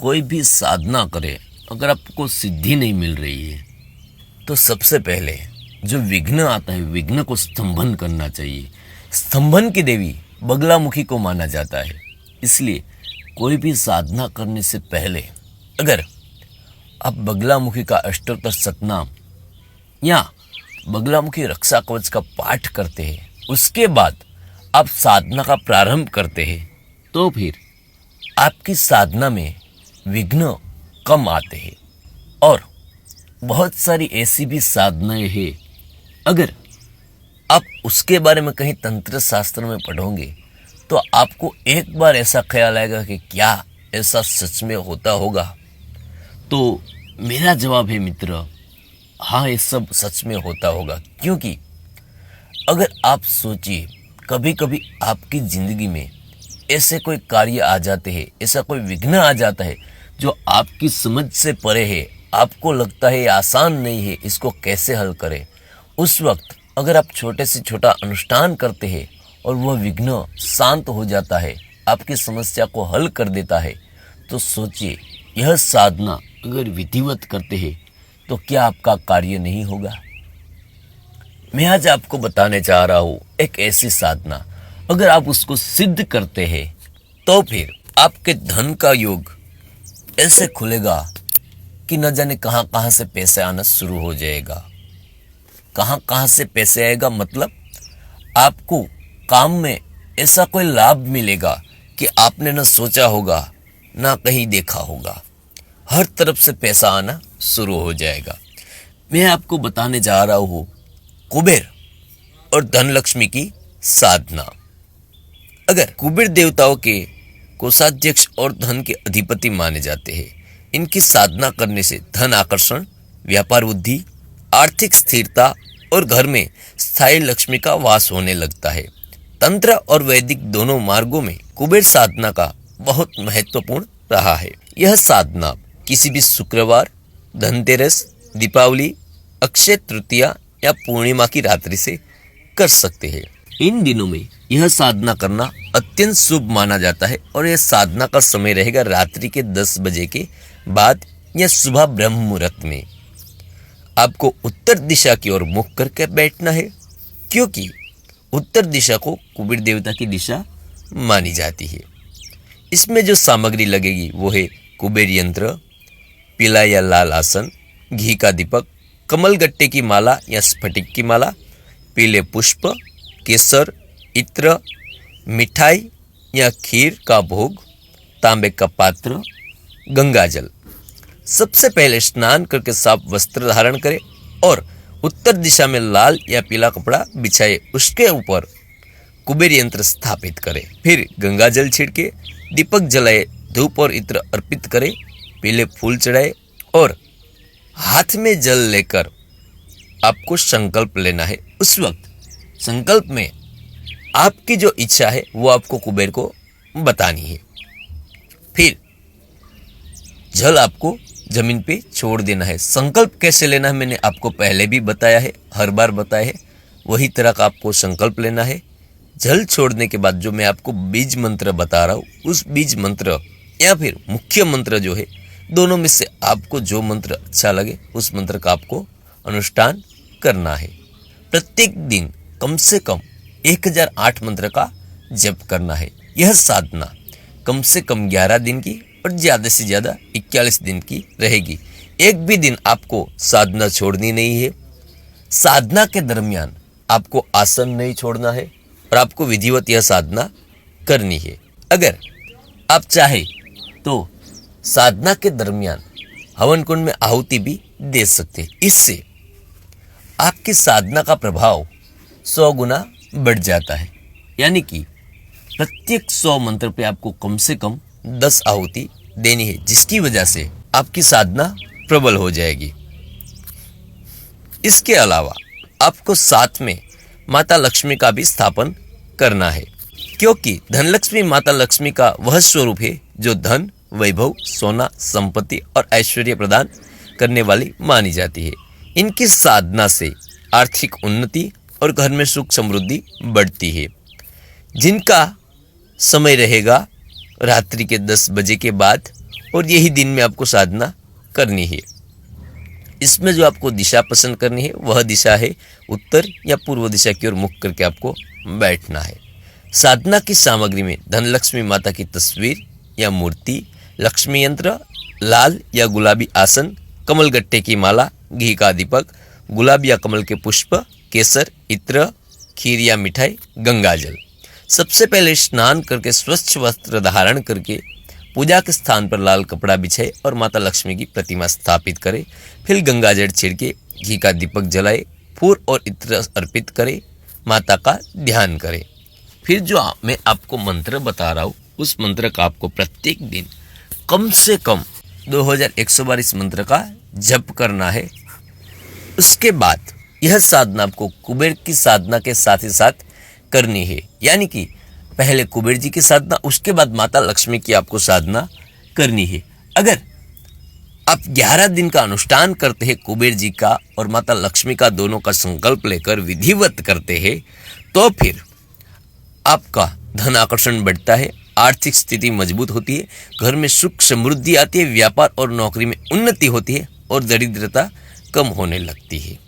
कोई भी साधना करें, अगर आपको सिद्धि नहीं मिल रही है तो सबसे पहले जो विघ्न आता है, विघ्न को स्तंभन करना चाहिए। स्तंभन की देवी बगलामुखी को माना जाता है। इसलिए कोई भी साधना करने से पहले अगर आप बगलामुखी का अष्टोत्तर सतनाम या बगलामुखी रक्षा कवच का पाठ करते हैं, उसके बाद आप साधना का प्रारंभ करते हैं, तो फिर आपकी साधना में विघ्न कम आते हैं। और बहुत सारी ऐसी भी साधनाएं हैं, अगर आप उसके बारे में कहीं तंत्र शास्त्र में पढ़ोगे तो आपको एक बार ऐसा ख्याल आएगा कि क्या ऐसा सच में होता होगा। तो मेरा जवाब है मित्र, हाँ, ये सब सच में होता होगा। क्योंकि अगर आप सोचिए, कभी कभी आपकी जिंदगी में ऐसे कोई कार्य आ जाते हैं, ऐसा कोई विघ्न आ जाता है जो आपकी समझ से परे है, आपको लगता है आसान नहीं है, इसको कैसे हल करें। उस वक्त अगर आप छोटे से छोटा अनुष्ठान करते हैं और वह विघ्न शांत हो जाता है, आपकी समस्या को हल कर देता है, तो सोचिए, यह साधना अगर विधिवत करते हैं तो क्या आपका कार्य नहीं होगा। मैं आज आपको बताने चाह रहा हूँ एक ऐसी साधना, अगर आप उसको सिद्ध करते हैं तो फिर आपके धन का योग ऐसे खुलेगा कि न जाने कहाँ कहाँ से पैसे आना शुरू हो जाएगा। कहाँ कहाँ से पैसे आएगा मतलब आपको काम में ऐसा कोई लाभ मिलेगा कि आपने न सोचा होगा, ना कहीं देखा होगा। हर तरफ से पैसा आना शुरू हो जाएगा। मैं आपको बताने जा रहा हूँ कुबेर और धनलक्ष्मी की साधना। अगर कुबेर देवताओं के कोषाध्यक्ष और धन के अधिपति माने जाते हैं, इनकी साधना करने से धन आकर्षण, व्यापार वृद्धि, आर्थिक स्थिरता और घर में स्थायी लक्ष्मी का वास होने लगता है। तंत्र और वैदिक दोनों मार्गों में कुबेर साधना का बहुत महत्वपूर्ण रहा है। यह साधना किसी भी शुक्रवार, धनतेरस, दीपावली, अक्षय तृतीया या पूर्णिमा की रात्रि से कर सकते हैं। इन दिनों में यह साधना करना अत्यंत शुभ माना जाता है और यह साधना का समय रहेगा रात्रि के 10 बजे के बाद या सुबह ब्रह्म मुहूर्त में। आपको उत्तर दिशा की ओर मुख करके बैठना है, क्योंकि उत्तर दिशा को कुबेर देवता की दिशा मानी जाती है। इसमें जो सामग्री लगेगी वो है कुबेर यंत्र, पीला या लाल आसन, घी का दीपक, कमल गट्टे की माला या स्फटिक की माला, पीले पुष्प, केसर, इत्र, मिठाई या खीर का भोग, तांबे का पात्र, गंगा जल। सबसे पहले स्नान करके साफ वस्त्र धारण करें और उत्तर दिशा में लाल या पीला कपड़ा बिछाए, उसके ऊपर कुबेर यंत्र स्थापित करें। फिर गंगा जल छिड़के, दीपक जलाए, धूप और इत्र अर्पित करें, पीले फूल चढ़ाए और हाथ में जल लेकर आपको संकल्प लेना है। उस वक्त संकल्प में आपकी जो इच्छा है वो आपको कुबेर को बतानी है। फिर जल आपको जमीन पे छोड़ देना है। संकल्प कैसे लेना है मैंने आपको पहले भी बताया है, हर बार बताया है, वही तरह का आपको संकल्प लेना है। जल छोड़ने के बाद जो मैं आपको बीज मंत्र बता रहा हूँ, उस बीज मंत्र या फिर मुख्य मंत्र जो है, दोनों में से आपको जो मंत्र अच्छा लगे उस मंत्र का आपको अनुष्ठान करना है। प्रत्येक दिन कम से कम 1008 मंत्र का जप करना है। यह साधना कम से कम 11 दिन की और ज़्यादा से ज़्यादा 41 दिन की रहेगी। एक भी दिन आपको साधना छोड़नी नहीं है। साधना के दरमियान आपको आसन नहीं छोड़ना है और आपको विधिवत यह साधना करनी है। अगर आप चाहे तो साधना के दरमियान हवन कुंड में आहुति भी दे सकते हैं। इससे आपकी साधना का प्रभाव 100 गुना बढ़ जाता है। यानी कि प्रत्येक 100 मंत्र पे आपको कम से कम 10 आहुति देनी है, जिसकी वजह से आपकी साधना प्रबल हो जाएगी। इसके अलावा आपको साथ में माता लक्ष्मी का भी स्थापन करना है, क्योंकि धनलक्ष्मी माता लक्ष्मी का वह स्वरूप है जो धन, वैभव, सोना, संपत्ति और ऐश्वर्य प्रदान करने वाली मानी जाती है। इनकी साधना से आर्थिक उन्नति और घर में सुख समृद्धि बढ़ती है। जिनका समय रहेगा रात्रि के 10 बजे के बाद और यही दिन में आपको साधना करनी है। इसमें जो आपको दिशा पसंद करनी है वह दिशा है उत्तर या पूर्व दिशा की ओर मुख करके आपको बैठना है। साधना की सामग्री में धनलक्ष्मी माता की तस्वीर या मूर्ति, लक्ष्मी यंत्र, लाल या गुलाबी आसन, कमल गट्टे की माला, घी का दीपक, गुलाब या कमल के पुष्प, केसर, इत्र, खीर या मिठाई, गंगाजल। सबसे पहले स्नान करके स्वच्छ वस्त्र धारण करके पूजा के स्थान पर लाल कपड़ा बिछाए और माता लक्ष्मी की प्रतिमा स्थापित करे। फिर गंगाजल छिड़के, घी का दीपक जलाए, फूल और इत्र अर्पित करे, माता का ध्यान करे। फिर जो मैं आपको मंत्र बता रहा हूँ उस मंत्र का आपको प्रत्येक दिन कम से कम 2100 बार इस मंत्र का जप करना है। उसके बाद यह साधना आपको कुबेर की साधना के साथ ही साथ करनी है, यानी कि पहले कुबेर जी की साधना, उसके बाद माता लक्ष्मी की आपको साधना करनी है। अगर आप 11 दिन का अनुष्ठान करते हैं कुबेर जी का और माता लक्ष्मी का दोनों का संकल्प लेकर विधिवत करते हैं तो फिर आपका धन आकर्षण बढ़ता है, आर्थिक स्थिति मजबूत होती है, घर में सुख समृद्धि आती है, व्यापार और नौकरी में उन्नति होती है और दरिद्रता कम होने लगती है।